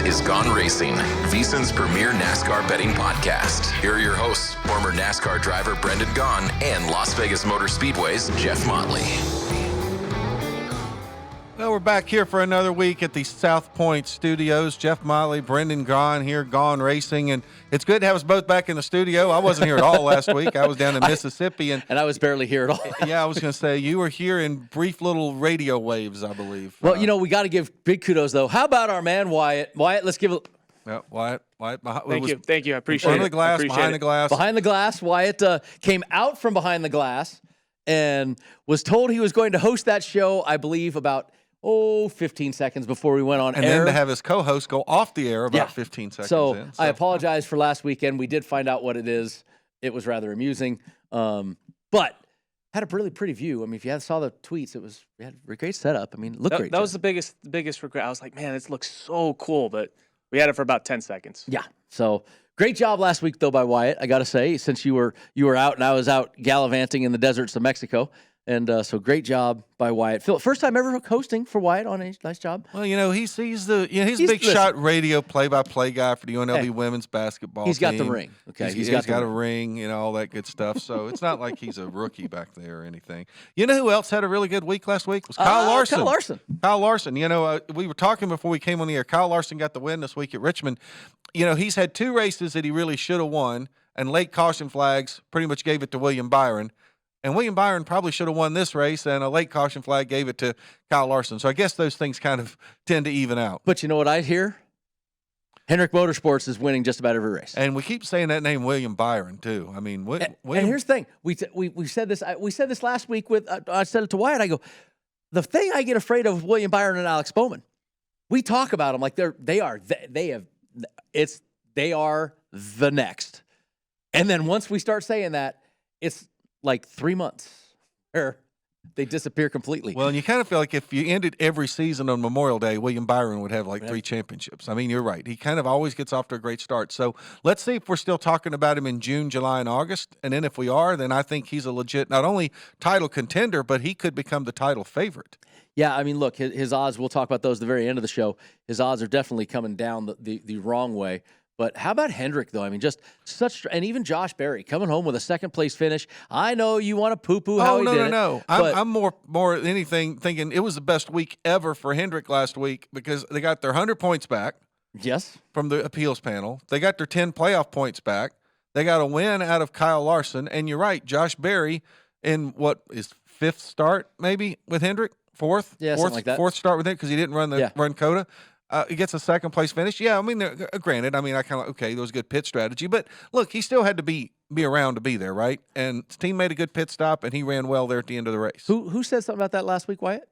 is Gone Racin, VSiN's premier NASCAR betting podcast. Here are your hosts, former NASCAR driver Brendan Gaughan and Las Vegas Motor Speedway's Jeff Motley. Well, we're back here for another week at the South Point Studios. Jeff Motley, Brendan Gaughan here, Gone Racing, and it's good to have us both back in the studio. I wasn't here at all last week. I was down in Mississippi. And I was barely here at all. Yeah, I was going to say, you were here in brief little radio waves, I believe. Well, we got to give big kudos, though. How about our man, Wyatt? Wyatt, let's give it. Yeah, Wyatt. Thank you. I appreciate it. Behind the glass. Behind the glass. Wyatt came out from behind the glass and was told he was going to host that show, I believe, about 15 seconds before we went on air. And then to have his co-host go off the air about 15 seconds in. So I apologize for last weekend. We did find out what it is. It was rather amusing. But had a really pretty view. I mean, if you saw the tweets, we had a great setup. I mean, looked great. That was the biggest regret. I was like, man, this looks so cool, but we had it for about 10 seconds. Yeah. So great job last week, though, by Wyatt, I got to say, since you were out and I was out gallivanting in the deserts of Mexico. And so great job by Wyatt. Phil, first time ever hosting for Wyatt on a nice job. Well, he's a big shot radio play-by-play guy for the UNLV women's basketball He's team. got the ring. Okay, he's got a ring, all that good stuff. So it's not like he's a rookie back there or anything. You know who else had a really good week last week? It was Kyle Larson. Kyle Larson. We were talking before we came on the air. Kyle Larson got the win this week at Richmond. He's had two races that he really should have won, and late caution flags pretty much gave it to William Byron. And William Byron probably should have won this race, and a late caution flag gave it to Kyle Larson. So I guess those things kind of tend to even out. But you know what I hear? Hendrick Motorsports is winning just about every race. And we keep saying that name, William Byron, too. I mean, and here's the thing: we said this. We said this last week with. I said it to Wyatt. I go, the thing I get afraid of with William Byron and Alex Bowman. We talk about them like they are the next. And then once we start saying that, it's like 3 months where they disappear completely. Well, and you kind of feel like if you ended every season on Memorial Day, William Byron would have like 3 championships. I mean, you're right. He kind of always gets off to a great start. So let's see if we're still talking about him in June, July, and August. And then if we are, then I think he's a legit, not only title contender, but he could become the title favorite. Yeah, I mean, look, his odds, we'll talk about those at the very end of the show. His odds are definitely coming down the wrong way. But how about Hendrick, though? I mean, and even Josh Berry coming home with a second-place finish. I know you want to poo-poo how he did it. No. I'm more than anything thinking it was the best week ever for Hendrick last week because they got their 100 points back. Yes. From the appeals panel. They got their 10 playoff points back. They got a win out of Kyle Larson. And you're right, Josh Berry in what is fifth start maybe with Hendrick? Fourth? Yeah, something like that. Fourth start with him because he didn't run COTA. He gets a second-place finish. Yeah, I mean, granted, I kind of, that was a good pit strategy. But, look, he still had to be around to be there, right? And his team made a good pit stop, and he ran well there at the end of the race. Who said something about that last week, Wyatt?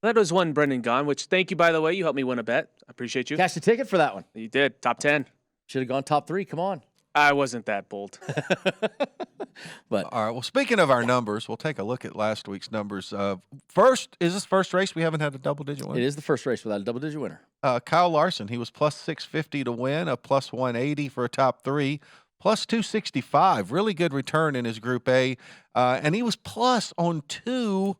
That was one Brendan Gaughan, which thank you, by the way. You helped me win a bet. I appreciate you. Cashed a ticket for that one. You did. Top 10. Should have gone top 3. Come on. I wasn't that bold. But all right. Well, speaking of our numbers, we'll take a look at last week's numbers. Is this first race we haven't had a double-digit winner? It is the first race without a double-digit winner. Kyle Larson, he was plus 650 to win, a plus 180 for a top 3, plus 265. Really good return in his Group A. And he was plus on two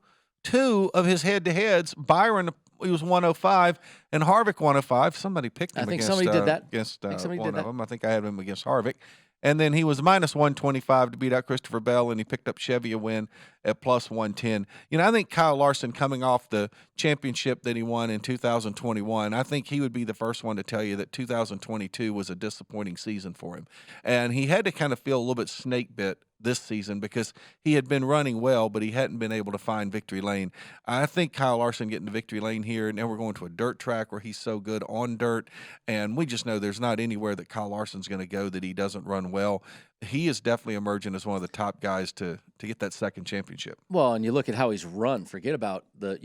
of his head-to-heads. Byron, he was 105, and Harvick 105. Somebody picked him against somebody did that. Against somebody one did of that. them. I think I had him against Harvick. And then he was minus 125 to beat out Christopher Bell, and he picked up Chevy a win at plus 110. I think Kyle Larson, coming off the championship that he won in 2021, I think he would be the first one to tell you that 2022 was a disappointing season for him. And he had to kind of feel a little bit snake bit this season because he had been running well, but he hadn't been able to find victory lane. I think Kyle Larson getting to victory lane here, and now we're going to a dirt track where he's so good on dirt, and we just know there's not anywhere that Kyle Larson's going to go that he doesn't run well. He is definitely emerging as one of the top guys to get that second championship. Well, and you look at how he's run. Forget about the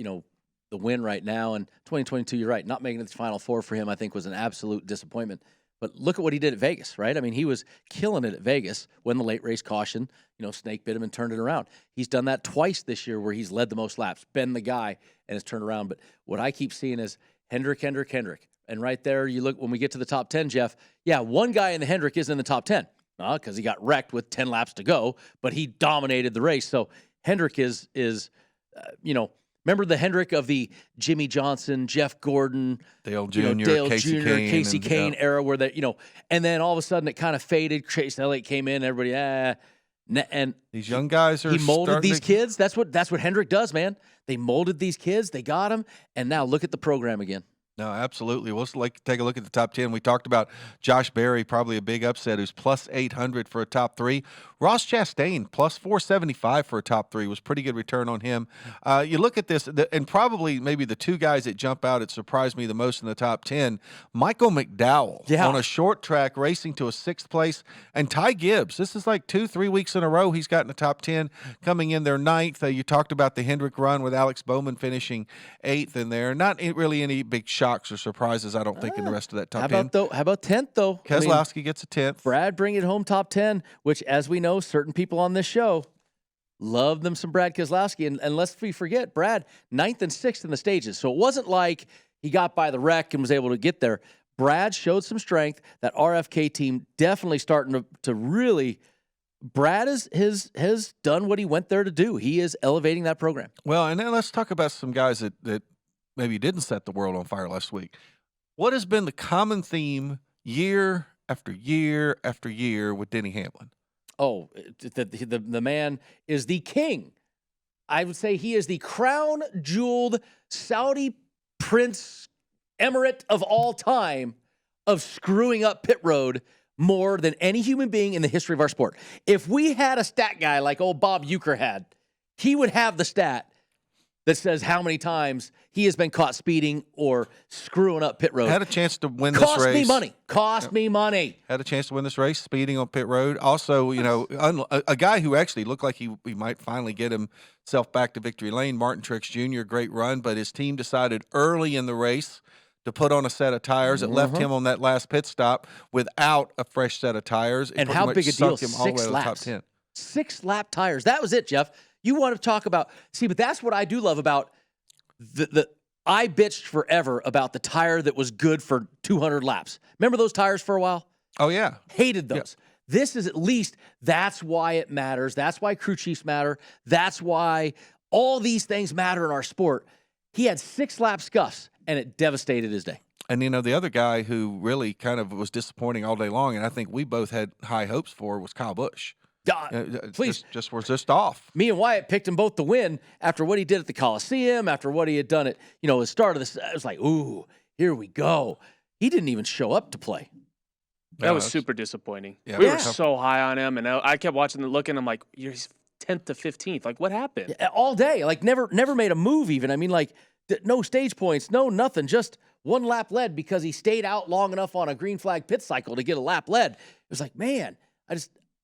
win right now. And 2022, you're right, not making it to the Final Four for him, I think, was an absolute disappointment. But look at what he did at Vegas, right? I mean, he was killing it at Vegas when the late race caution, snake bit him and turned it around. He's done that twice this year where he's led the most laps, been the guy, and has turned around. But what I keep seeing is Hendrick. And right there, you look, when we get to the top 10, Jeff, one guy in the Hendrick is in the top 10 because he got wrecked with 10 laps to go, but he dominated the race. So Hendrick is Remember the Hendrick of the Jimmy Johnson, Jeff Gordon, Dale Jr., Dale Casey Jr., Kane, Casey and, Kane era where that, and then all of a sudden it kind of faded. Chase Elliott came in, everybody, and these young guys are he molded starting these to, kids. That's what Hendrick does, man. They molded these kids, they got them, and now look at the program again. No, absolutely. Let's take a look at the top 10. We talked about Josh Berry, probably a big upset, who's plus 800 for a top 3. Ross Chastain, plus 475 for a top 3, was pretty good return on him. You look at this, and probably maybe the two guys that jump out, it surprised me the most in the top 10, Michael McDowell on a short track racing to a 6th place, and Ty Gibbs. This is like 2-3 weeks in a row he's got in the top 10, coming in there 9th. You talked about the Hendrick run with Alex Bowman finishing 8th in there. Not really any big shocks or surprises, I don't think, in the rest of that top 10. How about 10th, though? Keselowski gets a 10th. Brad bringing it home top 10, which, as we know, certain people on this show love them some Brad Keselowski. And lest we forget, Brad, 9th and 6th in the stages. So it wasn't like he got by the wreck and was able to get there. Brad showed some strength. That RFK team definitely starting to really – Brad has done what he went there to do. He is elevating that program. Well, and then let's talk about some guys that maybe didn't set the world on fire last week. What has been the common theme year after year after year with Denny Hamlin? Oh, the man is the king. I would say he is the crown jeweled Saudi prince emirate of all time of screwing up pit road more than any human being in the history of our sport. If we had a stat guy like old Bob Uecker had, he would have the stat that says how many times he has been caught speeding or screwing up pit road. Had a chance to win this race. Cost me money. Had a chance to win this race, speeding on pit road. Also, a guy who actually looked like he might finally get himself back to victory lane, Martin Truex Jr., great run, but his team decided early in the race to put on a set of tires that left him on that last pit stop without a fresh set of tires. And how big a deal? Him all the way 6 to the laps. top 10. 6-lap tires. That was it, Jeff. You want to talk about but that's what I do love about the I bitched forever about the tire that was good for 200 laps. Remember those tires for a while? Oh yeah. Hated those. Yeah. This is at least, that's why it matters. That's why crew chiefs matter. That's why all these things matter in our sport. He had 6-lap scuffs and it devastated his day. And, the other guy who really kind of was disappointing all day long, and I think we both had high hopes for, was Kyle Busch. God, please. Just was just off. Me and Wyatt picked him both to win after what he did at the Coliseum, after what he had done at, the start of this. I was like, ooh, here we go. He didn't even show up to play. That was super disappointing. Yeah, we were so high on him, and I kept watching and looking. I'm like, you're 10th to 15th. Like, what happened? All day. Like, never made a move even. I mean, like, no stage points, no nothing. Just 1 lap led because he stayed out long enough on a green flag pit cycle to get a lap led. It was like, man,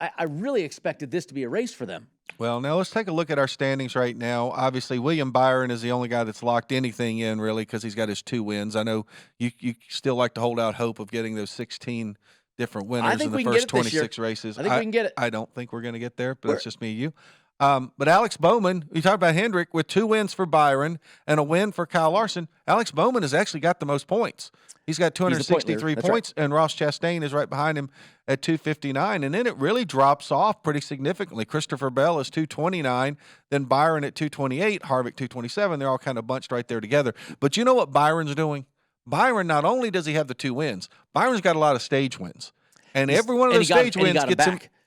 I really expected this to be a race for them. Well, now let's take a look at our standings right now. Obviously, William Byron is the only guy that's locked anything in, really, because he's got his 2 wins. I know you still like to hold out hope of getting those 16 different winners in the first 26 races. I think we can get it. I don't think we're going to get there, but that's just me and you. But Alex Bowman, you talked about Hendrick, with 2 wins for Byron and a win for Kyle Larson. Alex Bowman has actually got the most points. He's got 263 points, and Ross Chastain is right behind him at 259. And then it really drops off pretty significantly. Christopher Bell is 229, then Byron at 228, Harvick 227. They're all kind of bunched right there together. But you know what Byron's doing? Byron, not only does he have the 2 wins, Byron's got a lot of stage wins. And every one of those stage wins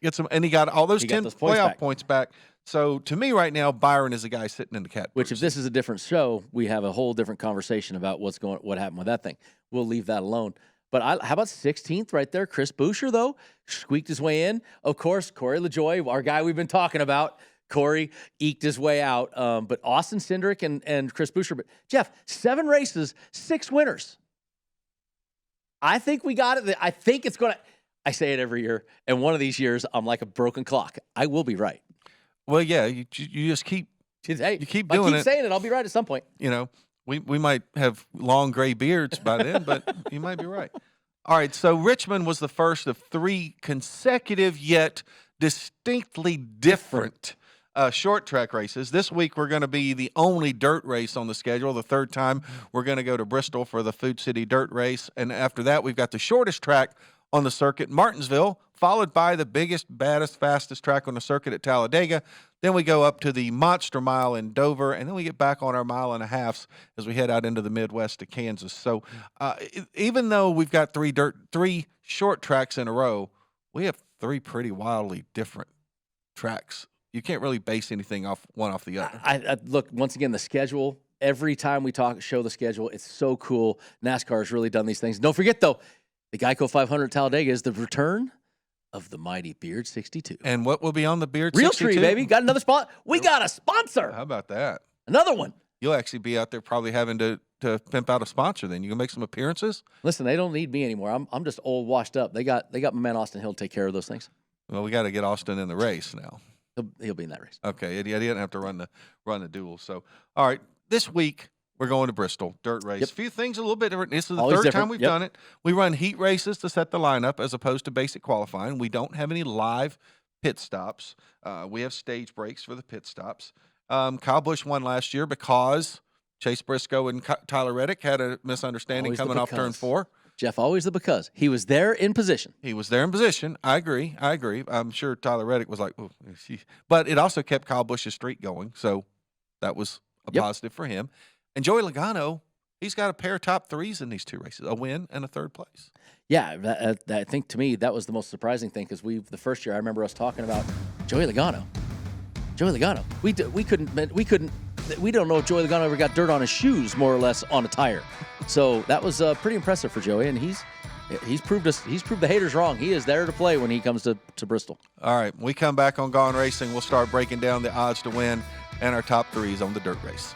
gets him, and he got all those 10 playoff points back. So to me right now, Byron is the guy sitting in the cat. Which, if this is a different show, we have a whole different conversation about what happened with that thing. We'll leave that alone. But how about 16th right there? Chris Buescher, though, squeaked his way in. Of course, Corey LaJoie, our guy we've been talking about. Corey eked his way out. But Austin Cindric and Chris Buescher. But Jeff, 7 races, 6 winners. I think we got it. I think it's going to. I say it every year, and one of these years, I'm like a broken clock. I will be right. Well, yeah, you just keep doing it. I keep saying it. I'll be right at some point. We might have long gray beards by then, but you might be right. All right, so Richmond was the first of 3 consecutive yet distinctly different short track races. This week we're going to be the only dirt race on the schedule. The 3rd time we're going to go to Bristol for the Food City Dirt Race, and after that we've got the shortest track on the circuit, Martinsville, followed by the biggest, baddest, fastest track on the circuit at Talladega. Then we go up to the Monster Mile in Dover, and then we get back on our mile and a halfs as we head out into the Midwest to Kansas. So even though we've got three short tracks in a row, we have three pretty wildly different tracks. You can't really base anything off one off the other. I look, once again, the schedule. Every time we show the schedule, it's so cool. NASCAR has really done these things. Don't forget, though, the Geico 500 Talladega is the return of the mighty Beard 62. And what will be on the Beard Real 62? Tree, baby. Got another spot. We got a sponsor. How about that? Another one. You'll actually be out there probably having to pimp out a sponsor then. You can make some appearances? Listen, they don't need me anymore. I'm just old, washed up. They got my man Austin Hill to take care of those things. Well, we got to get Austin in the race now. He'll be in that race. Okay, he didn't have to run the duel. So, all right, this week we're going to Bristol, dirt race. Yep. A few things a little bit different. This is the Always third different. time we've Yep. done it. We run heat races to set the lineup as opposed to basic qualifying. We don't have any live pit stops. We have stage breaks for the pit stops. Kyle Busch won last year because Chase Briscoe and Tyler Reddick had a misunderstanding Always the coming off turn because. 4. Jeff, always the because. He was there in position. He was there in position. I agree. I'm sure Tyler Reddick was like, oh, but it also kept Kyle Busch's streak going. So that was a positive for him. And Joey Logano, he's got a pair of top 3s in these 2 races, a win and a 3rd place. Yeah, I think to me that was the most surprising thing because the first year I remember us talking about Joey Logano. We don't know if Joey Logano ever got dirt on his shoes, more or less on a tire. So that was pretty impressive for Joey, and he's proved the haters wrong. He is there to play when he comes to Bristol. All right, when we come back on Gone Racing, we'll start breaking down the odds to win and our top 3s on the dirt race.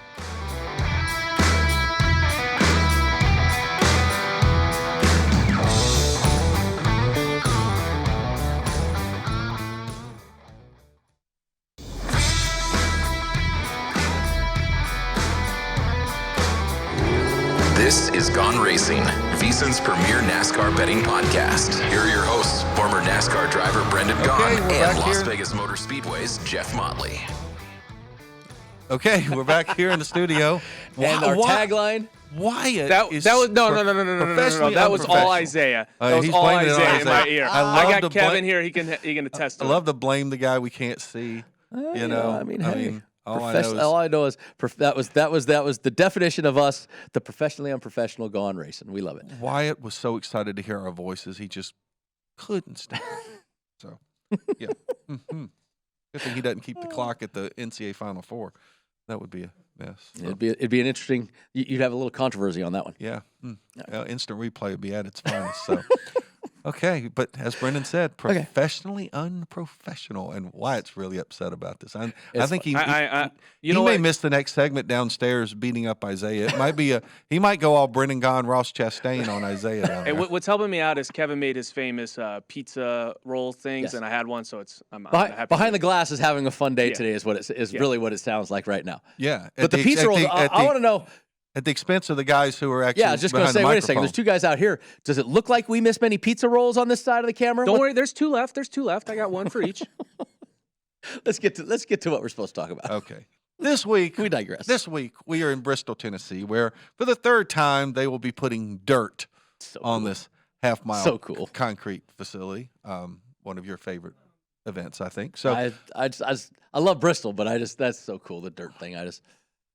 This is Gone Racing, VSiN's premier NASCAR betting podcast. Here are your hosts, former NASCAR driver Brendan Gaughan we're and back Las here. Vegas Motor Speedway's Jeff Motley. Okay, we're back here in the studio. And our tagline. Wyatt That is was no. professionally That was all unprofessional. That was he's all blaming it on Isaiah in my Isaiah. ear. I love I to got Kevin blame- here. He can attest to I it. love to blame the guy we can't see. You know, Hey, all I know is that was the definition of us, the professionally unprofessional Gone Racing. We love it. Wyatt was so excited to hear our voices, he just couldn't stop. So, yeah. Good thing he doesn't keep the clock at the NCAA Final Four. That would be a mess. So, It'd be an interesting. You'd have a little controversy on that one. yeah. Instant replay would be at its finest. So, okay. But as Brendan said, professionally unprofessional. And Wyatt's really upset about this. I think he may miss the next segment downstairs beating up Isaiah. It might be he might go all Brendan Gaughan, Ross Chastain on Isaiah down Hey, there. what's helping me out is Kevin made his famous pizza roll things, Yes. and I had one, so I'm happy. Behind the glass is having a fun day Yeah. today. Is what is really what it sounds like right now. Yeah. But the pizza rolls, I want to know. At the expense of the guys who are actually Yeah, I was just going to say, wait a second. There's 2 guys out here. Does it look like we missed many pizza rolls on this side of the camera? Don't worry, there's 2 left. I got one for each. Let's get to what we're supposed to talk about. Okay. This week, We digress. This week, we are in Bristol, Tennessee, where for the 3rd time they will be putting dirt on cool. this half-mile So cool. concrete facility. One of your favorite events, I think. So, I love Bristol, but that's so cool, the dirt thing.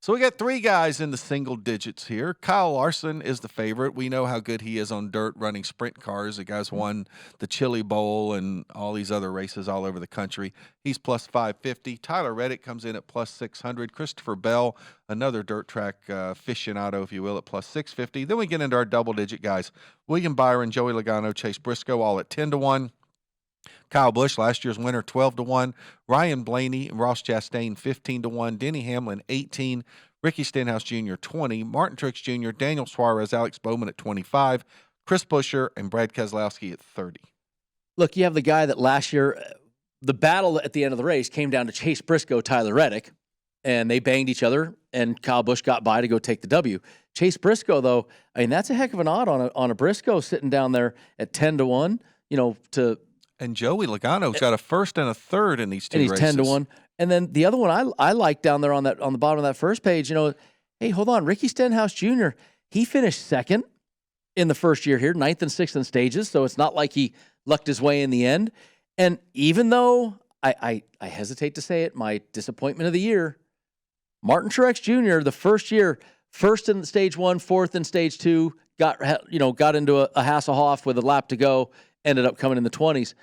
So we got 3 guys in the single digits here. Kyle Larson is the favorite. We know how good he is on dirt running sprint cars. The guy's won the Chili Bowl and all these other races all over the country. He's plus 550. Tyler Reddick comes in at plus 600. Christopher Bell, another dirt track aficionado, if you will, at plus 650. Then we get into our double-digit guys. William Byron, Joey Logano, Chase Briscoe, all at 10-1. Kyle Busch, last year's winner, 12-1. Ryan Blaney and Ross Chastain, 15-1. Denny Hamlin, 18. Ricky Stenhouse Jr., 20. Martin Truex Jr., Daniel Suarez, Alex Bowman at 25. Chris Buescher and Brad Keselowski at 30. Look, you have the guy that last year, the battle at the end of the race came down to Chase Briscoe, Tyler Reddick, and they banged each other, and Kyle Busch got by to go take the W. Chase Briscoe, though, I mean, that's a heck of an odd on a Briscoe sitting down there at 10-1, And Joey Logano's got a first and a third in these 2 and he's races. 10-1. And then the other one I like down there on the bottom of that first page, hey, hold on, Ricky Stenhouse Jr., he finished second in the first year here, 9th and 6th in stages, so it's not like he lucked his way in the end. And even though I hesitate to say it, my disappointment of the year, Martin Truex Jr., the first year, first in stage 1, 4th in stage 2, got into a Hasselhoff with a lap to go, ended up coming in the 20s.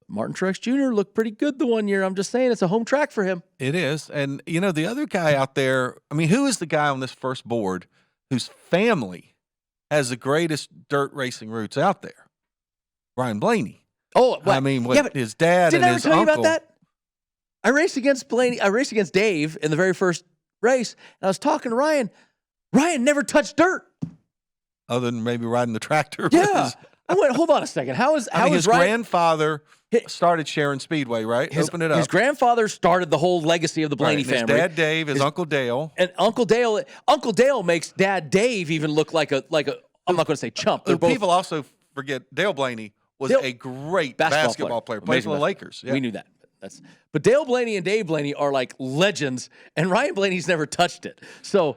Martin Truex Jr. looked pretty good the one year. I'm just saying it's a home track for him. It is. And, the other guy out there, who is the guy on this first board whose family has the greatest dirt racing roots out there? Ryan Blaney. Oh, well, his dad and his uncle. Did I ever tell you about that? I raced against Blaney. I raced against Dave in the very first race, and I was talking to Ryan. Ryan never touched dirt. Other than maybe riding the tractor. Yeah. I went, hold on a second. His grandfather started Sharon Speedway, right? Opened it up. His grandfather started the whole legacy of the Blaney family. His dad Dave, his Uncle Dale. And Uncle Dale makes Dad Dave even look like a I'm not going to say chump. People also forget Dale Blaney was a great basketball player. Played for the Lakers. Yeah. We knew that. But Dale Blaney and Dave Blaney are like legends, and Ryan Blaney's never touched it. So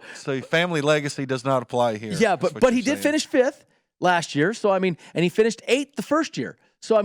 family legacy does not apply here. Yeah, but he did finish 5th last year. So and he finished 8th the first year. So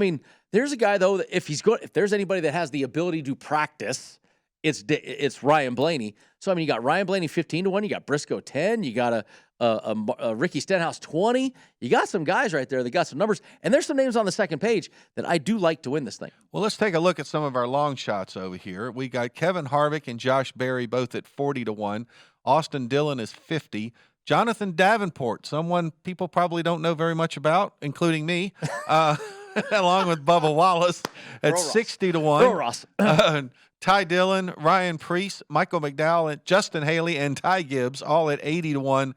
there's a guy though that if there's anybody that has the ability to practice, it's Ryan Blaney. So you got Ryan Blaney 15-1, you got Briscoe 10, you got a Ricky Stenhouse 20. You got some guys right there that got some numbers, and there's some names on the second page that I do like to win this thing. Well, let's take a look at some of our long shots over here. We got Kevin Harvick and Josh Berry both at 40-1. Austin Dillon is 50. Jonathan Davenport, someone people probably don't know very much about, including me, along with Bubba Wallace at 60-1. Ross. Ty Dillon, Ryan Preece, Michael McDowell, Justin Haley, and Ty Gibbs all at 80-1.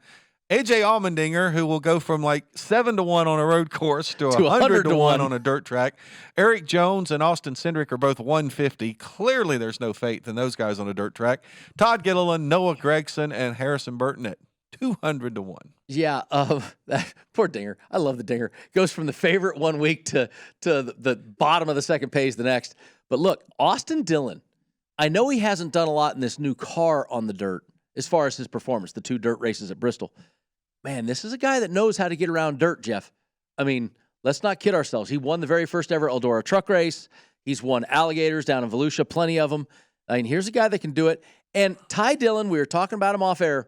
AJ Allmendinger, who will go from 7-1 on a road course to 100-1 on a dirt track. Eric Jones and Austin Cindric are both 150. Clearly, there's no faith in those guys on a dirt track. Todd Gilliland, Noah Gregson, and Harrison Burton at 200-1. Yeah, poor Dinger. I love the Dinger. Goes from the favorite one week to the bottom of the second page the next. But look, Austin Dillon, I know he hasn't done a lot in this new car on the dirt as far as his performance, the 2 dirt races at Bristol. Man, this is a guy that knows how to get around dirt, Jeff. Let's not kid ourselves. He won the very first ever Eldora truck race. He's won alligators down in Volusia, plenty of them. Here's a guy that can do it. And Ty Dillon, we were talking about him off air.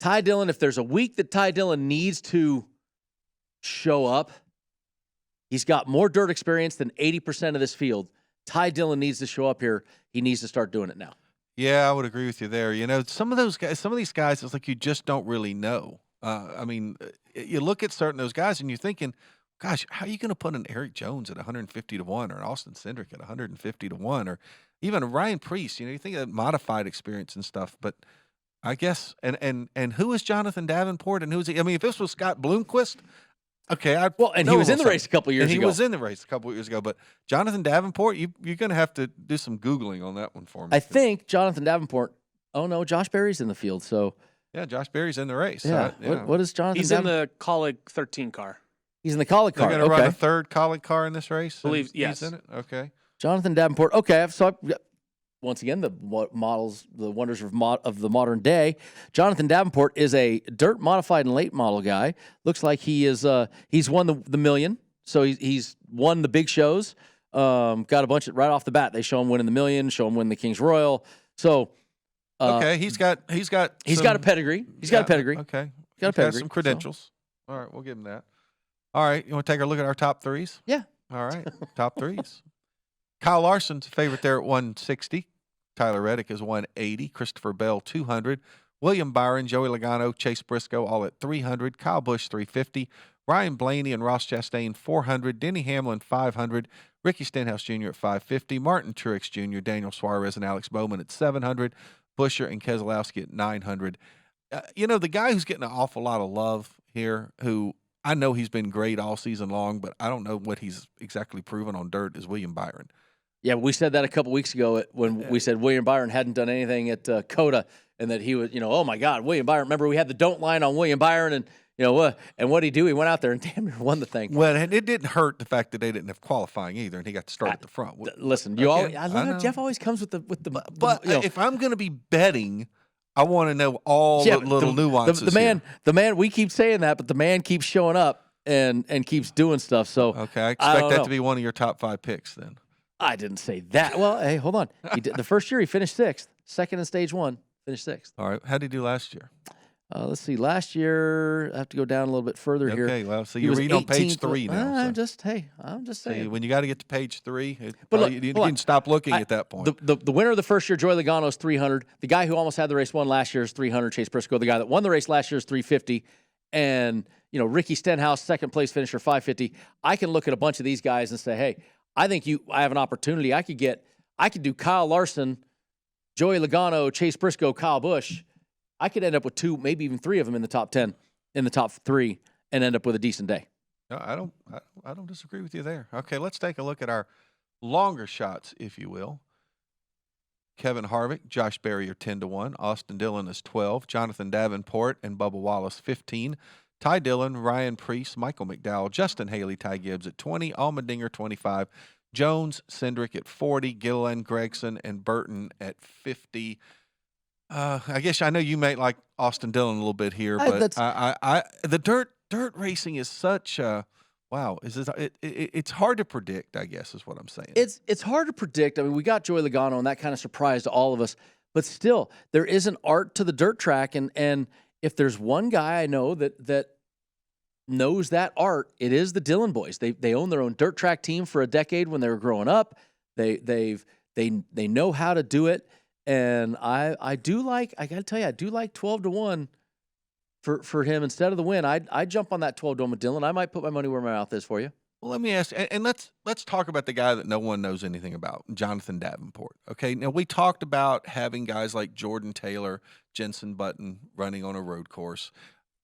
Ty Dillon, if there's a week that Ty Dillon needs to show up, he's got more dirt experience than 80% of this field. Ty Dillon needs to show up here. He needs to start doing it now. Yeah, I would agree with you there. Some of these guys, it's like you just don't really know. You look at certain those guys and you're thinking, gosh, how are you going to put an Eric Jones at 150-1 or an Austin Cindric at 150-1 or even a Ryan Preece? You think of that modified experience and stuff, but I guess and who is Jonathan Davenport and who is he? If this was Scott Bloomquist, okay, he was in the race a couple years ago. He was in the race a couple years ago, but Jonathan Davenport, you're going to have to do some Googling on that one for me. I think Jonathan Davenport. Oh no, Josh Berry's in the field. So yeah, Josh Berry's in the race. Yeah. What is Jonathan? He's in the Colleague 13 car. He's in the Colleague car. They're going to run a third Colleague car in this race. Believe yes. He's in it. Okay. Jonathan Davenport. Okay, so once again, the models, the wonders of the modern day. Jonathan Davenport is a dirt modified and late model guy. Looks like he's won the million, so he's won the big shows. Got a bunch right off the bat. They show him winning the million, show him win the King's Royal. So okay, he's got a pedigree. He's got a pedigree. Okay, got a pedigree. Some credentials. So. All right, we'll give him that. All right, you want to take a look at our top 3s? Yeah. All right, top 3s. Kyle Larson's a favorite there at 160. Tyler Reddick is 180. Christopher Bell, 200. William Byron, Joey Logano, Chase Briscoe, all at 300. Kyle Busch, 350. Ryan Blaney and Ross Chastain, 400. Denny Hamlin, 500. Ricky Stenhouse Jr. at 550. Martin Truex Jr., Daniel Suarez, and Alex Bowman at 700. Buscher and Keselowski at 900. The guy who's getting an awful lot of love here, who I know he's been great all season long, but I don't know what he's exactly proven on dirt, is William Byron. Yeah, we said that a couple weeks ago when we said William Byron hadn't done anything at COTA, and that he was, oh my God, William Byron. Remember, we had the don't line on William Byron, and and what did he do? He went out there and damn near won the thing. Well, and it didn't hurt the fact that they didn't have qualifying either, and he got to start at the front. Listen, I love how Jeff always comes with the. But if I'm going to be betting, I want to know all the little nuances. The man. We keep saying that, but the man keeps showing up. and keeps doing stuff. So Okay, I I expect don't that know. to be one of your top 5 picks then. I didn't say that. Well, hey, hold on. He did, the first year he finished 6th. Second in stage 1, finished 6th. All right, how did he do last year? Let's see. Last year, I have to go down a little bit further here. Okay, well, so He you're was reading on page 18th. 3 now. I'm So. just See, saying. when you got to get to page 3, But look, you hold on. can stop looking at that point. The winner of the first year, Joey Logano, is 300. The guy who almost had the race won last year is 300. Chase Briscoe. The guy that won the race last year is 350. And Ricky Stenhouse, second place finisher, 550. I can look at a bunch of these guys and say, hey, I think I have an opportunity. I could do Kyle Larson, Joey Logano, Chase Briscoe, Kyle Busch. I could end up with 2, maybe even 3 of them in the top 10, in the top 3, and end up with a decent day. No, I don't disagree with you there. Okay, let's take a look at our longer shots, if you will. Kevin Harvick, Josh Berry are 10-1. Austin Dillon is 12. Jonathan Davenport and Bubba Wallace 15. Ty Dillon, Ryan Preece, Michael McDowell, Justin Haley, Ty Gibbs at 20. Allmendinger 25. Jones, Cindric at 40. Gilliland, Gregson, and Burton at 50. I guess I know you may like Austin Dillon a little bit here, but the dirt racing is such wow. It's hard to predict, I guess, is what I'm saying. It's hard to predict. I mean, we got Joey Logano, and that kind of surprised all of us. But still, there is an art to the dirt track, and if there's one guy I know that knows that art, it is the Dillon boys. They own their own dirt track team for a decade when they were growing up. They know how to do it, and I do like. I got to tell you, I do like 12-1 for him instead of the win. I'd jump on that 12-1 with Dillon. I might put my money where my mouth is for you. Well, let me ask, and let's talk about the guy that no one knows anything about, Jonathan Davenport. Okay, now we talked about having guys like Jordan Taylor, Jenson Button running on a road course.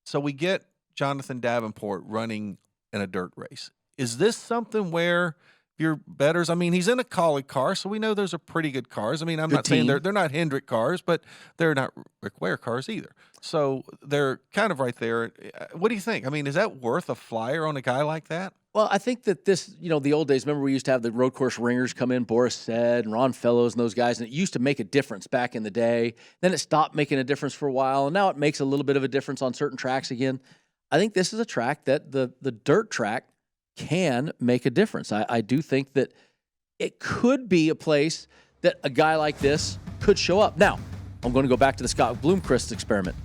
So we get Jonathan Davenport running in a dirt race. Is this something where your bettors, I mean, he's in a Collie car, so we know those are pretty good cars. I mean, I'm not saying they're not Hendrick cars, but they're not Rick Ware cars either. So they're kind of right there. What do you think? I mean, is that worth a flyer on a guy like that? Well, I think that this, the old days, remember we used to have the road course ringers come in, Boris Said and Ron Fellows and those guys, and it used to make a difference back in the day. Then it stopped making a difference for a while, and now it makes a little bit of a difference on certain tracks again. I think this is a track that the dirt track can make a difference. I do think that it could be a place that a guy like this could show up. Now, I'm going to go back to the Scott Bloomquist experiment.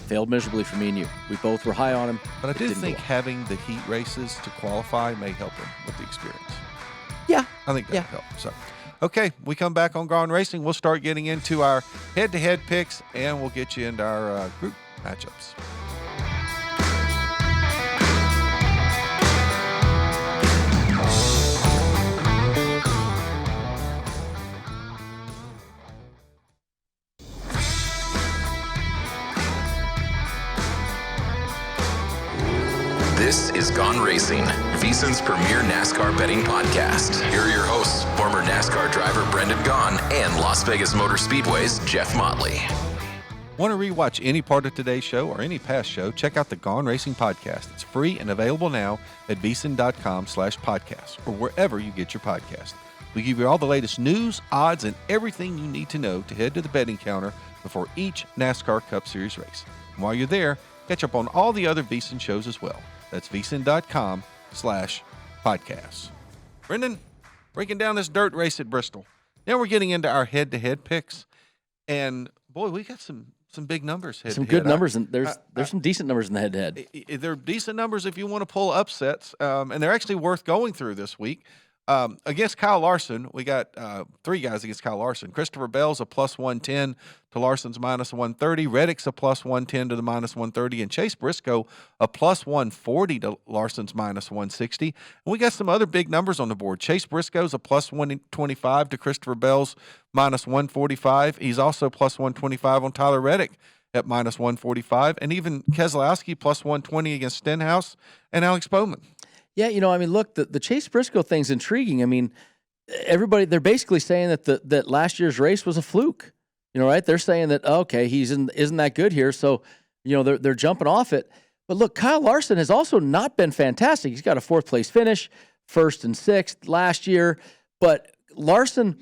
Failed miserably for me and you. We both were high on him. But I do think having the heat races to qualify may help him with the experience. Yeah. I think that helps. So, okay, we come back on Gone Racing. We'll start getting into our head-to-head picks, and we'll get you into our group matchups. This is Gone Racing, VSiN's premier NASCAR betting podcast. Here are your hosts, former NASCAR driver Brendan Gaughan and Las Vegas Motor Speedway's Jeff Motley. Want to rewatch any part of today's show or any past show? Check out the Gone Racing podcast. It's free and available now at vsin.com/podcast or wherever you get your podcast. We give you all the latest news, odds, and everything you need to know to head to the betting counter before each NASCAR Cup Series race. And while you're there, catch up on all the other VSiN shows as well. That's vsin.com/podcasts. Brendan, breaking down this dirt race at Bristol. Now we're getting into our head-to-head picks. And, boy, we got some big numbers head-to-head. Some good numbers, and there's some decent numbers in the head-to-head. They're decent numbers if you want to pull upsets, and they're actually worth going through this week. Against Kyle Larson, we got 3 guys against Kyle Larson. Christopher Bell's a +110 to Larson's -130. Reddick's a +110 to the -130. And Chase Briscoe a +140 to Larson's -160. And we got some other big numbers on the board. Chase Briscoe's a +125 to Christopher Bell's -145. He's also +125 on Tyler Reddick at -145. And even Keselowski +120 against Stenhouse and Alex Bowman. Yeah, look, the Chase Briscoe thing's intriguing. I mean, they're basically saying that last year's race was a fluke, right? They're saying that, okay, isn't that good here, so, they're jumping off it. But look, Kyle Larson has also not been fantastic. He's got a 4th-place finish, 1st and 6th last year. But Larson,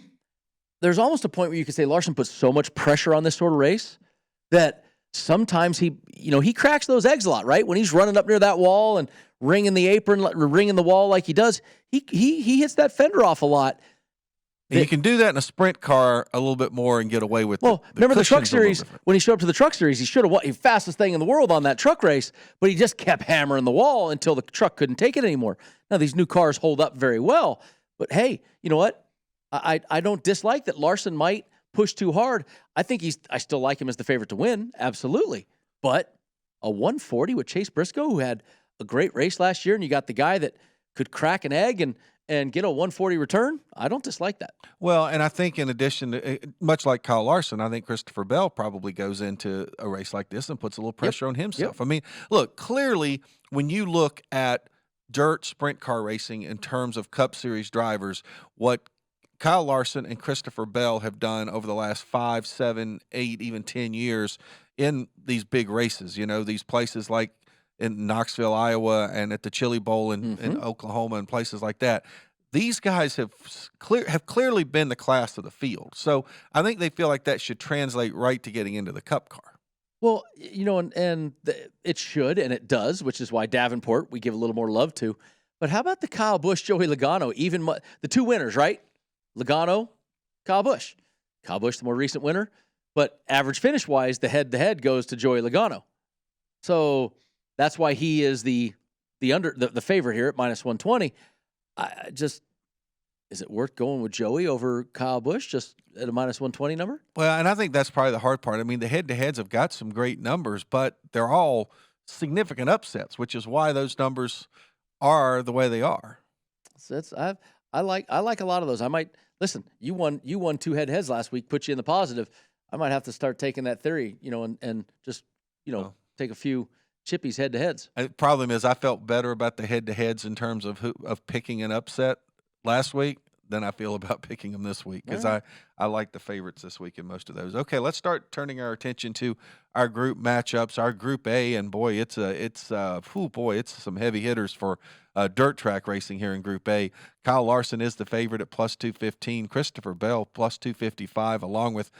there's almost a point where you could say Larson puts so much pressure on this sort of race that sometimes he cracks those eggs a lot, right? When he's running up near that wall and ringing the apron, ringing the wall like he does, he hits that fender off a lot. And you can do that in a sprint car a little bit more and get away with it. Remember the Truck Series, when he showed up to the Truck Series, he should have won the fastest thing in the world on that truck race, but he just kept hammering the wall until the truck couldn't take it anymore. Now, these new cars hold up very well, but hey, you know what? I don't dislike that Larson might push too hard. I still like him as the favorite to win, absolutely. But a 140 with Chase Briscoe, who had a great race last year, and you got the guy that could crack an egg and get a 140 return, I don't dislike that. Well, and I think in addition to, much like Kyle Larson, I think Christopher Bell probably goes into a race like this and puts a little pressure on himself. I mean, look, clearly when you look at dirt sprint car racing in terms of Cup Series drivers, what Kyle Larson and Christopher Bell have done over the last 5, 7, 8, even 10 years in these big races, these places like in Knoxville, Iowa, and at the Chili Bowl in Oklahoma and places like that. These guys have clearly been the class of the field. So I think they feel like that should translate right to getting into the Cup car. Well, it should, and it does, which is why Davenport we give a little more love to. But how about the Kyle Busch, Joey Logano, the two winners, right? Logano, Kyle Busch. Kyle Busch, the more recent winner, but average finish-wise, the head-to-head goes to Joey Logano. So that's why he is the favorite here at minus 120. Is it worth going with Joey over Kyle Busch just at a minus 120 number? Well, and I think that's probably the hard part. I mean, the head-to-heads have got some great numbers, but they're all significant upsets, which is why those numbers are the way they are. So I like a lot of those. I might listen. You won 2 head-to-heads last week, put you in the positive. I might have to start taking that theory, and just take a few chippies head-to-heads. The problem is I felt better about the head-to-heads in terms of picking an upset last week than I feel about picking them this week because I like the favorites this week in most of those. Okay, let's start turning our attention to our group matchups. Our Group A, and boy, it's some heavy hitters for dirt track racing here in Group A. Kyle Larson is the favorite at plus 215. Christopher Bell plus 255, along with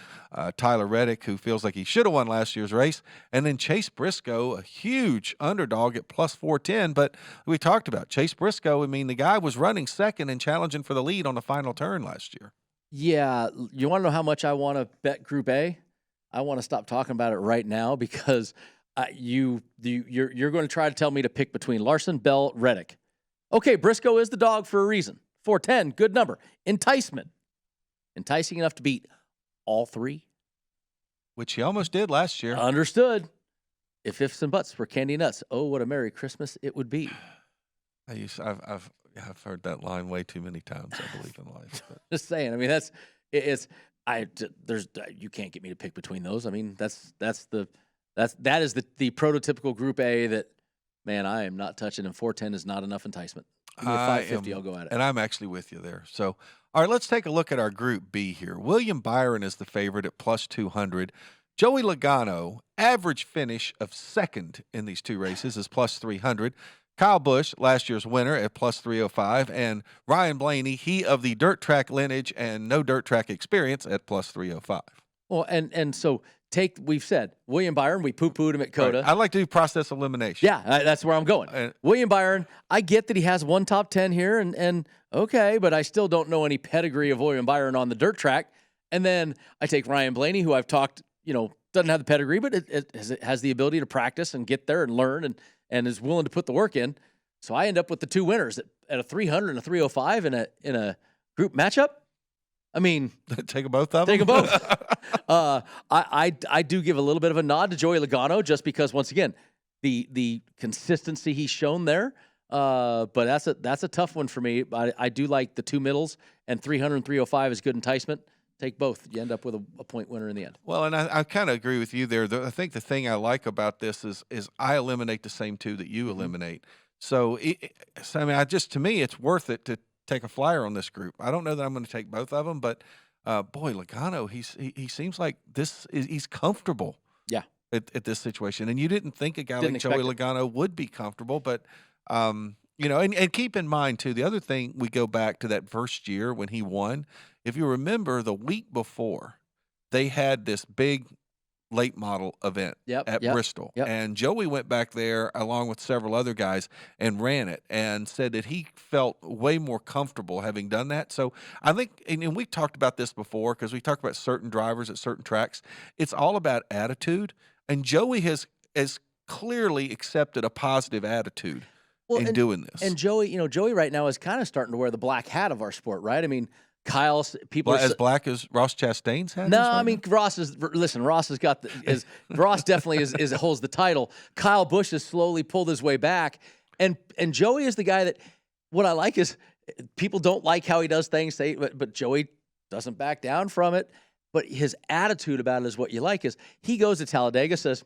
Tyler Reddick, who feels like he should have won last year's race. And then Chase Briscoe, a huge underdog at plus 410. But we talked about Chase Briscoe. I mean, the guy was running second and challenging for the lead on the final turn last year. Yeah. You want to know how much I want to bet Group A? I want to stop talking about it right now because you're going to try to tell me to pick between Larson, Bell, Reddick. Okay, Briscoe is the dog for a reason. 410, good number. Enticing enough to beat all three. Which he almost did last year. Understood. If ifs and buts were candy nuts, oh, what a Merry Christmas it would be. I've heard that line way too many times, I believe, in life. But. Just saying. I mean, you can't get me to pick between those. I mean, that is the prototypical Group A that, man, I am not touching, and 410 is not enough enticement. Give me a 550, I'll go at it. And I'm actually with you there. So, all right, let's take a look at our Group B here. William Byron is the favorite at plus 200. Joey Logano, average finish of second in these two races, is plus 300. Kyle Busch, last year's winner, at plus 305. And Ryan Blaney, he of the dirt track lineage and no dirt track experience, at plus 305. Well, and so we've said William Byron, we poo-pooed him at COTA. Right. I'd like to do process elimination. Yeah, that's where I'm going. William Byron, I get that he has one top 10 here, and okay, but I still don't know any pedigree of William Byron on the dirt track. And then I take Ryan Blaney, who I've talked, doesn't have the pedigree, but it has the ability to practice and get there and learn and is willing to put the work in. So I end up with the two winners at a 300 and a 305 in a group matchup. I mean, take both of them. Take them both. I do give a little bit of a nod to Joey Logano just because, once again, the consistency he's shown there. But that's a tough one for me. I do like the two middles, and 300 and 305 is good enticement. Take both. You end up with a point winner in the end. Well, and I kind of agree with you there. I think the thing I like about this is I eliminate the same two that you eliminate. So, to me, it's worth it to take a flyer on this group. I don't know that I'm going to take both of them, but boy, Logano, he seems like he's comfortable. Yeah. At this situation, and you didn't think a guy like Joey Logano would be comfortable, but and keep in mind too, the other thing, we go back to that first year when he won. If you remember, the week before, they had this big late model event at Bristol. Yep. And Joey went back there along with several other guys and ran it and said that he felt way more comfortable having done that. So I think, and we've talked about this before because we talked about certain drivers at certain tracks. It's all about attitude. And Joey has clearly accepted a positive attitude in doing this. And Joey right now is kind of starting to wear the black hat of our sport, right? I mean, people as black as Ross Chastain's hat. No, I mean Ross has got Ross definitely holds the title. Kyle Busch has slowly pulled his way back, and Joey is the guy that what I like is people don't like how he does things, but Joey doesn't back down from it. But his attitude about it is what you like. Is he goes to Talladega, says,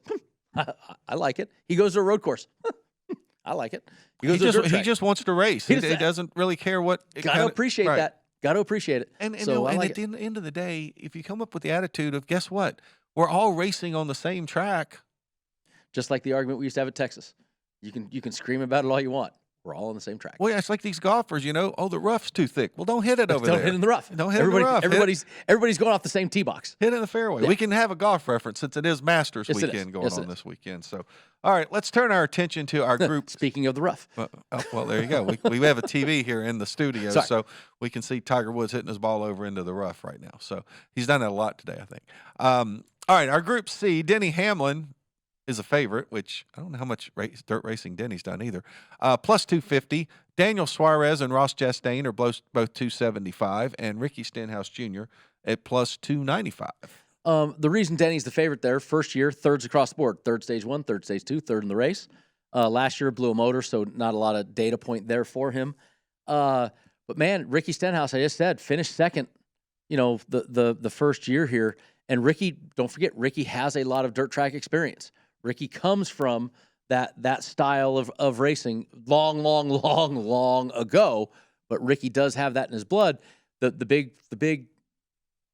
I like it. He goes to a road course. I like it. He just wants to race. He doesn't really care what. Got to appreciate that. Got to appreciate it. And at the end of the day, if you come up with the attitude of, guess what? We're all racing on the same track. Just like the argument we used to have at Texas. You can scream about it all you want. We're all on the same track. Well, yeah, it's like these golfers, the rough's too thick. Well, don't hit it over there. Don't hit it in the rough. Don't hit it in the rough. Everybody's going off the same tee box. Hit it in the fairway. Yeah. We can have a golf reference since it is Masters weekend going on this weekend. So, all right, let's turn our attention to our group. Speaking of the rough. Well, there you go. We have a TV here in the studio, so we can see Tiger Woods hitting his ball over into the rough right now. So he's done that a lot today, I think. All right, our Group C, Denny Hamlin is a favorite, which I don't know how much dirt racing Denny's done either. Plus 250. Daniel Suarez and Ross Chastain are both 275, and Ricky Stenhouse Jr. at plus 295. The reason Denny's the favorite there, first year, thirds across the board. Third stage 1, third stage 2, third in the race. Last year blew a motor, so not a lot of data point there for him. But man, Ricky Stenhouse, I just said, finished second, the first year here. And Ricky, don't forget, Ricky has a lot of dirt track experience. Ricky comes from that style of racing long ago, but Ricky does have that in his blood. The big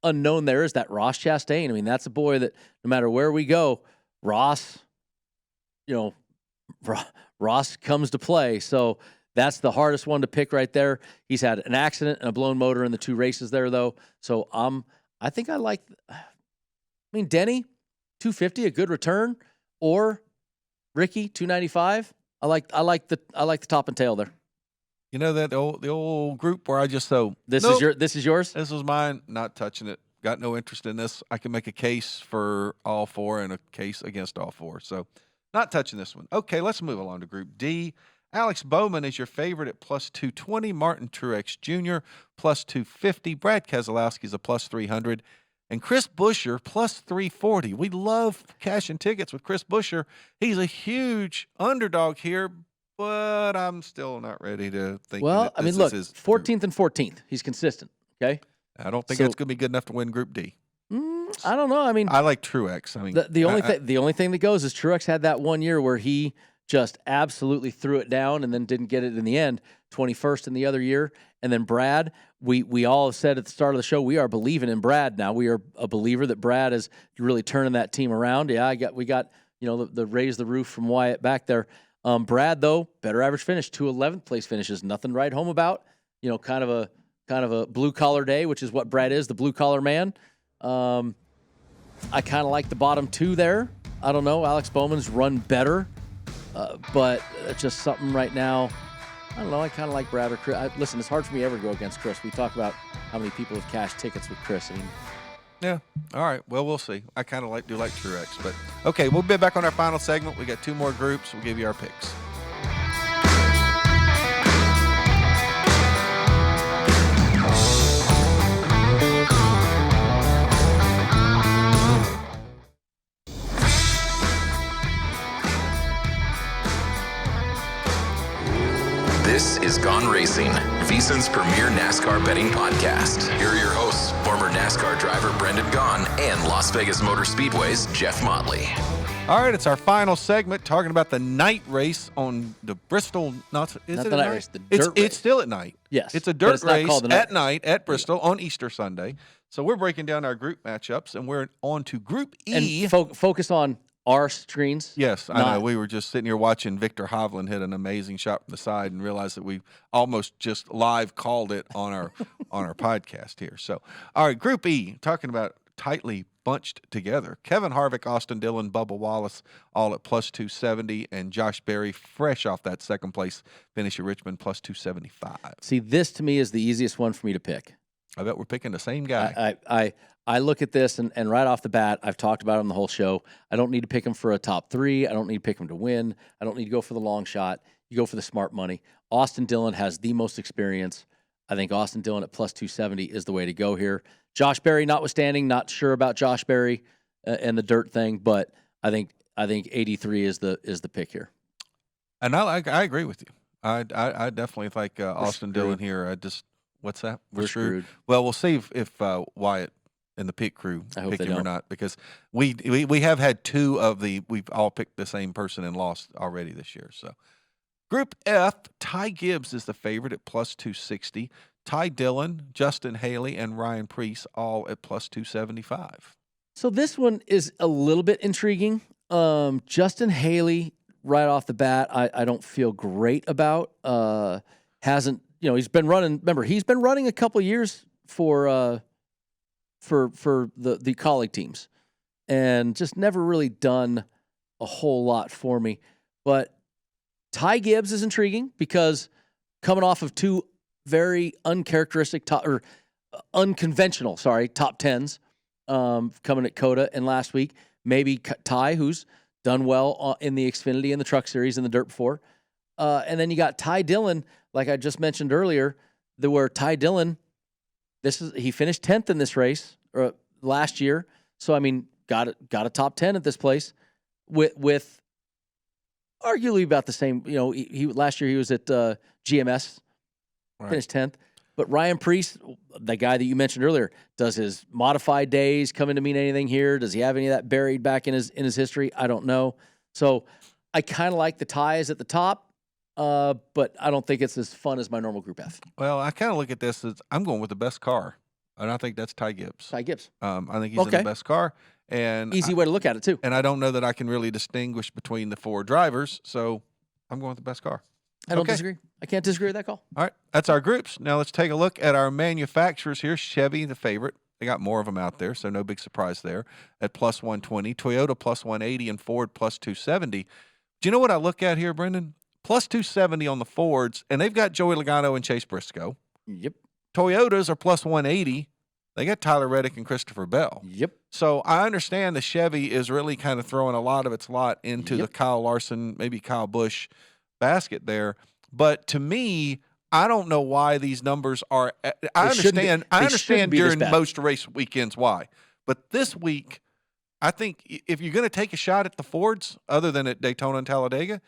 unknown there is that Ross Chastain. I mean, that's a boy that no matter where we go, Ross comes to play. So that's the hardest one to pick right there. He's had an accident and a blown motor in the 2 races there, though. So I think I like. I mean, Denny, 250, a good return, or Ricky, 295. I like the top and tail there. You know that the old group where I just this is yours. This was mine. Not touching it. Got no interest in this. I can make a case for all 4 and a case against all 4. So, not touching this one. Okay, let's move along to Group D. Alex Bowman is your favorite at plus 220. Martin Truex Jr. plus 250. Brad Keselowski's a plus 300. And Chris Buescher, plus 340. We love cashing tickets with Chris Buescher. He's a huge underdog here, but I'm still not ready to think. Well, I mean, look, 14th and 14th. He's consistent, okay? I don't think that's going to be good enough to win Group D. I don't know. I mean, I like Truex. I mean, the only thing that goes is Truex had that one year where he just absolutely threw it down and then didn't get it in the end, 21st in the other year. And then Brad, we all said at the start of the show, we are believing in Brad now. We are a believer that Brad is really turning that team around. Yeah, we got the raise the roof from Wyatt back there. Brad, though, better average finish, 2 11th place finishes, nothing to write home about. Kind of a blue collar day, which is what Brad is, the blue collar man. I kind of like the bottom 2 there. I don't know. Alex Bowman's run better, but it's just something right now. I don't know. I kind of like Brad or Chris. Listen, it's hard for me ever to go against Chris. We talk about how many people have cashed tickets with Chris. I mean, yeah. All right. Well, we'll see. I kind of do like Truex, but okay. We'll be back on our final segment. We got 2 more groups. We'll give you our picks. This is Gone Racing, VSiN's premier NASCAR betting podcast. Here are your hosts, former NASCAR driver Brendan Gaughan and Las Vegas Motor Speedway's Jeff Motley. All right, it's our final segment talking about the night race on the Bristol. Not the night race, the dirt race. It's still at night. Yes. It's a dirt race at night at Bristol on Easter Sunday. So we're breaking down our group matchups, and we're on to Group E. And focus on our screens. Yes, I know. We were just sitting here watching Victor Hovland hit an amazing shot from the side and realized that we almost just live called it on our podcast here. So, all right, Group E, talking about tightly bunched together. Kevin Harvick, Austin Dillon, Bubba Wallace, all at plus 270, and Josh Berry, fresh off that second place finish at Richmond, plus 275. See, this to me is the easiest one for me to pick. I bet we're picking the same guy. I look at this, and right off the bat, I've talked about him the whole show. I don't need to pick him for a top 3. I don't need to pick him to win. I don't need to go for the long shot. You go for the smart money. Austin Dillon has the most experience. I think Austin Dillon at plus 270 is the way to go here. Josh Berry notwithstanding, not sure about Josh Berry and the dirt thing, but I think 83 is the pick here. And I agree with you. I definitely like Austin Dillon here. What's that? We're screwed. Well, we'll see if Wyatt and the pit crew pick him or not, because we have had we've all picked the same person and lost already this year. So Group F, Ty Gibbs is the favorite at plus 260. Ty Dillon, Justin Haley, and Ryan Preece all at plus 275. So this one is a little bit intriguing. Justin Haley, right off the bat, I don't feel great about. He's been running. Remember, he's been running a couple years for the colleague teams, and just never really done a whole lot for me. But Ty Gibbs is intriguing because coming off of 2 very unconventional top 10s, coming at COTA and last week. Maybe Ty, who's done well in the Xfinity and the Truck Series and the Dirt 4. And then you got Ty Dillon, like I just mentioned earlier, where Ty Dillon, he finished 10th in this race last year. So, I mean, got a top 10 at this place with arguably about the same. He last year he was at GMS, right. Finished 10th. But Ryan Preece, the guy that you mentioned earlier, does his modified days come in to mean anything here? Does he have any of that buried back in his history? I don't know. So I kind of like the ties at the top, but I don't think it's as fun as my normal Group F. Well, I kind of look at this as I'm going with the best car, and I think that's Ty Gibbs. Ty Gibbs. I think he's in the best car. And easy way to look at it, too. And I don't know that I can really distinguish between the 4 drivers, so I'm going with the best car. I don't disagree. I can't disagree with that call. All right, that's our groups. Now let's take a look at our manufacturers here. Chevy, the favorite. They got more of them out there, so no big surprise there at plus 120. Toyota plus 180 and Ford plus 270. Do you know what I look at here, Brendan? Plus 270 on the Fords, and they've got Joey Logano and Chase Briscoe. Yep. Toyotas are plus 180. They got Tyler Reddick and Christopher Bell. Yep. So I understand the Chevy is really kind of throwing a lot of its lot into the Kyle Larson, maybe Kyle Busch basket there. But to me, I don't know why these numbers are. I understand during most race weekends why. But this week, I think if you're going to take a shot at the Fords, other than at Daytona and Talladega,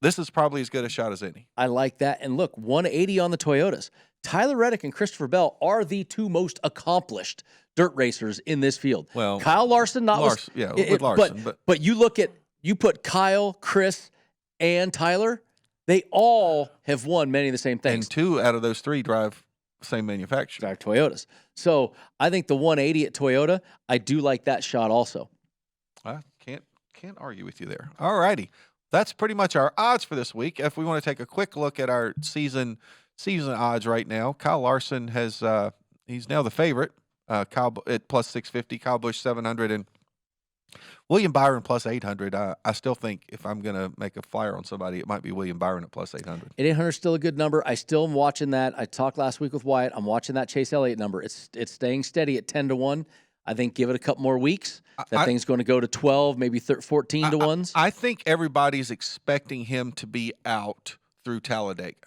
this is probably as good a shot as any. I like that. And look, 180 on the Toyotas. Tyler Reddick and Christopher Bell are the 2 most accomplished dirt racers in this field. Well, Kyle Larson, with Larson. But you put Kyle, Chris, and Tyler, they all have won many of the same things. And 2 out of those 3 drive the same manufacturer. Drive Toyotas. So I think the 180 at Toyota, I do like that shot also. I can't argue with you there. All righty. That's pretty much our odds for this week. If we want to take a quick look at our season odds right now, Kyle Larson has he's now the favorite. Kyle at plus 650, Kyle Busch 700, and William Byron plus 800. I still think if I'm going to make a flyer on somebody, it might be William Byron at plus 800. 800 is still a good number. I still am watching that. I talked last week with Wyatt. I'm watching that Chase Elliott number. It's staying steady at 10-1. I think give it a couple more weeks. That thing's going to go to 12, maybe 14 to 1s. I think everybody's expecting him to be out through Talladega.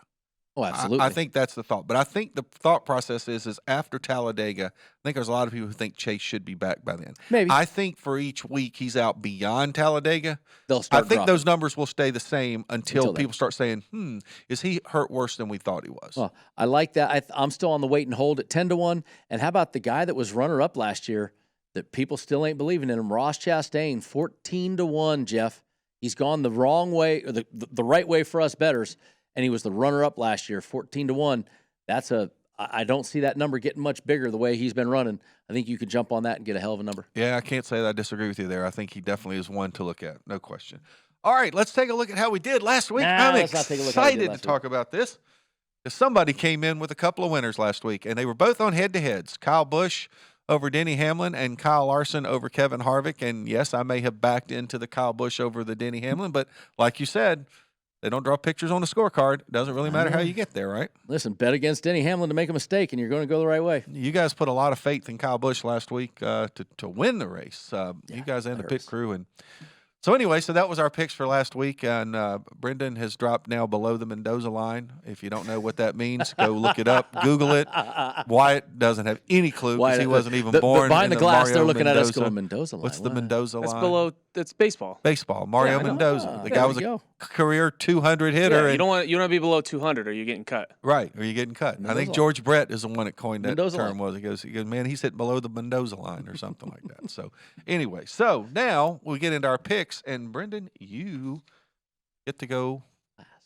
Oh, absolutely. I think that's the thought. But I think the thought process is after Talladega, I think there's a lot of people who think Chase should be back by then. Maybe. I think for each week he's out beyond Talladega, they'll start I think dropping. those numbers will stay the same until people start saying, is he hurt worse than we thought he was? Well, I like that. I'm still on the wait and hold at 10-1. And how about the guy that was runner-up last year that people still ain't believing in him, Ross Chastain, 14-1, Jeff. He's gone the wrong way, or the right way for us bettors. And he was the runner-up last year, 14-1. I don't see that number getting much bigger the way he's been running. I think you could jump on that and get a hell of a number. Yeah, I can't say that I disagree with you there. I think he definitely is one to look at, no question. All right, let's take a look at how we did last week. I'm excited to talk about this. Because somebody came in with a couple of winners last week, and they were both on head-to-heads. Kyle Busch over Denny Hamlin and Kyle Larson over Kevin Harvick. And yes, I may have backed into the Kyle Busch over the Denny Hamlin, but like you said, they don't draw pictures on the scorecard. It doesn't really matter how you get there, right? Listen, bet against Denny Hamlin to make a mistake, and you're going to go the right way. You guys put a lot of faith in Kyle Busch last week to win the race. You guys and the pit crew. And so anyway, so that was our picks for last week. And Brendan has dropped now below the Mendoza line. If you don't know what that means, go look it up. Google it. Wyatt doesn't have any clue because he wasn't even born. Behind the glass, they're looking Mendoza. at us going, Mendoza line. What's the Mendoza line? That's below. That's baseball. Baseball. Mario Mendoza. The guy was a career 200 hitter. Yeah, you don't want to be below 200, or you're getting cut. Right, or you're getting cut. Mendoza. I think George Brett is the one that coined that Mendoza term. line. He goes, man, he's hitting below the Mendoza line or something like that. So anyway, so now we get into our picks, and Brendan, you get to go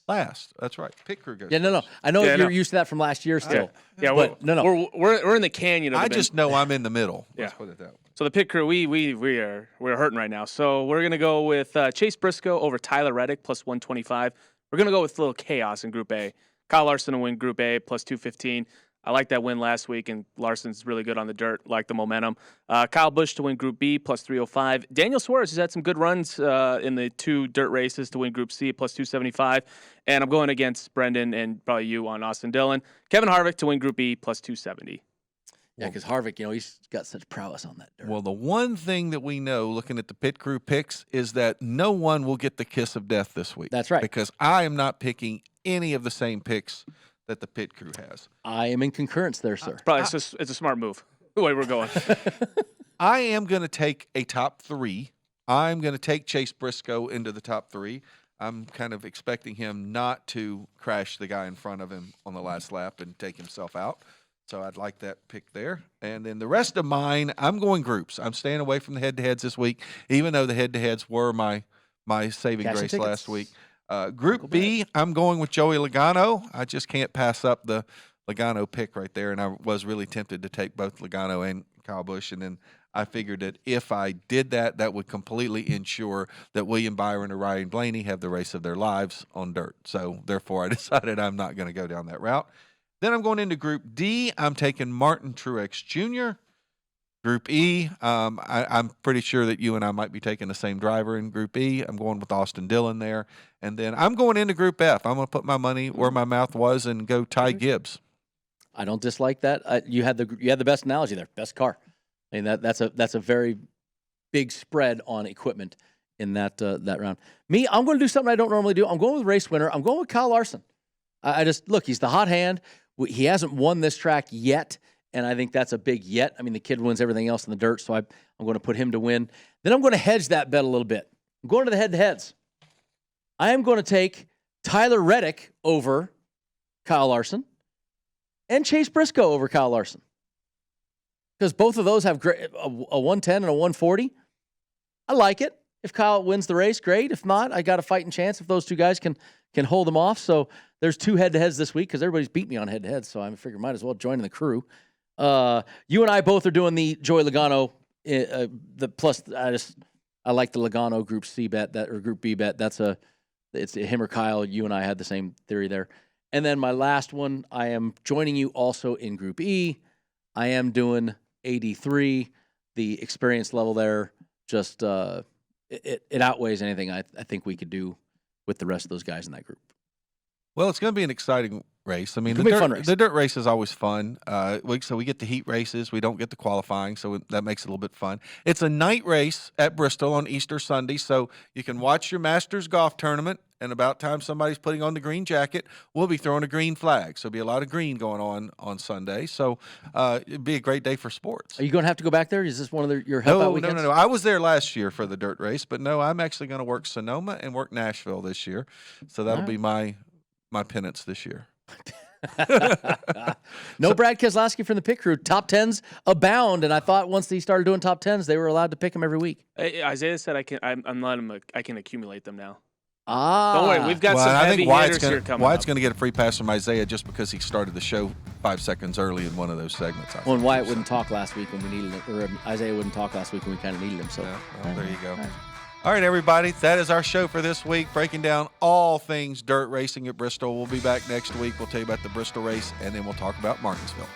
last. That's right. Pit crew goes. Yeah, no. I know you're used to that from last year still. Yeah, but no. We're in the canyon. Of the I just know I'm in the middle. Let's put it that way. So the pit crew, we're hurting right now. So we're gonna go with Chase Briscoe over Tyler Reddick plus 125. We're gonna go with a little chaos in Group A. Kyle Larson to win Group A plus 215. I like that win last week, and Larson's really good on the dirt. Like the momentum. Kyle Busch to win Group B plus 305. Daniel Suarez has had some good runs in the 2 dirt races to win Group C plus 275. And I'm going against Brendan and probably you on Austin Dillon. Kevin Harvick to win Group B plus 270. Yeah, because Harvick, he's got such prowess on that dirt. Well, the one thing that we know, looking at the pit crew picks, is that no one will get the kiss of death this week. That's right. Because I am not picking any of the same picks that the pit crew has. I am in concurrence there, sir. It's a smart move. The way we're going. I am going to take a top 3. I'm going to take Chase Briscoe into the top 3. I'm kind of expecting him not to crash the guy in front of him on the last lap and take himself out. So I'd like that pick there. And then the rest of mine, I'm going groups. I'm staying away from the head-to-heads this week, even though the head-to-heads were my saving grace last week. Group B, I'm going with Joey Logano. I just can't pass up the Logano pick right there, and I was really tempted to take both Logano and Kyle Busch, and then I figured that if I did that, that would completely ensure that William Byron or Ryan Blaney have the race of their lives on dirt. So therefore, I decided I'm not going to go down that route. Then I'm going into Group D. I'm taking Martin Truex Jr. Group E, I'm pretty sure that you and I might be taking the same driver in Group E. I'm going with Austin Dillon there. And then I'm going into Group F. I'm going to put my money where my mouth was and go Ty Gibbs. I don't dislike that. You had the best analogy there. Best car. I mean, that's a very big spread on equipment in that round. Me, I'm going to do something I don't normally do. I'm going with race winner. I'm going with Kyle Larson. I just look. He's the hot hand. He hasn't won this track yet, and I think that's a big yet. I mean, the kid wins everything else in the dirt, so I'm going to put him to win. Then I'm going to hedge that bet a little bit. I'm going to the head-to-heads. I am going to take Tyler Reddick over Kyle Larson and Chase Briscoe over Kyle Larson because both of those have a 110 and a 140. I like it. If Kyle wins the race, great. If not, I got a fighting chance if those two guys can hold them off. So there's 2 head-to-heads this weake because everybody's beat me on head-to-heads, so I figure might as well join in the crew. You and I both are doing the Joey Logano. I like the Logano Group C bet or Group B bet. It's him or Kyle. You and I had the same theory there. And then my last one, I am joining you also in Group E. I am doing 83. The experience level there just it outweighs anything I think we could do with the rest of those guys in that group. Well, it's going to be an exciting race. I mean, the dirt race is always fun. So we get the heat races. We don't get the qualifying, so that makes it a little bit fun. It's a night race at Bristol on Easter Sunday, so you can watch your Masters golf tournament, and about time somebody's putting on the green jacket, we'll be throwing a green flag. So it'll be a lot of green going on Sunday. So it'd be a great day for sports. Are you going to have to go back there? Is this one of your help-out weekends? No. I was there last year for the dirt race, but no, I'm actually going to work Sonoma and work Nashville this year. So that'll be my penance this year. No Brad Keselowski from the pit crew. Top 10s abound, and I thought once he started doing top 10s, they were allowed to pick him every week. Isaiah said I can accumulate them now. Ah, don't worry, we've got some heavy hitters here coming Wyatt's going to get a free pass from Isaiah just because he started the show 5 seconds early in one of those segments. Well, and Wyatt wouldn't talk last week when we needed him, or Isaiah wouldn't talk last week when we kind of needed him. So there you go. All right, everybody, that is our show for this week, breaking down all things dirt racing at Bristol. We'll be back next week. We'll tell you about the Bristol race, and then we'll talk about Martinsville.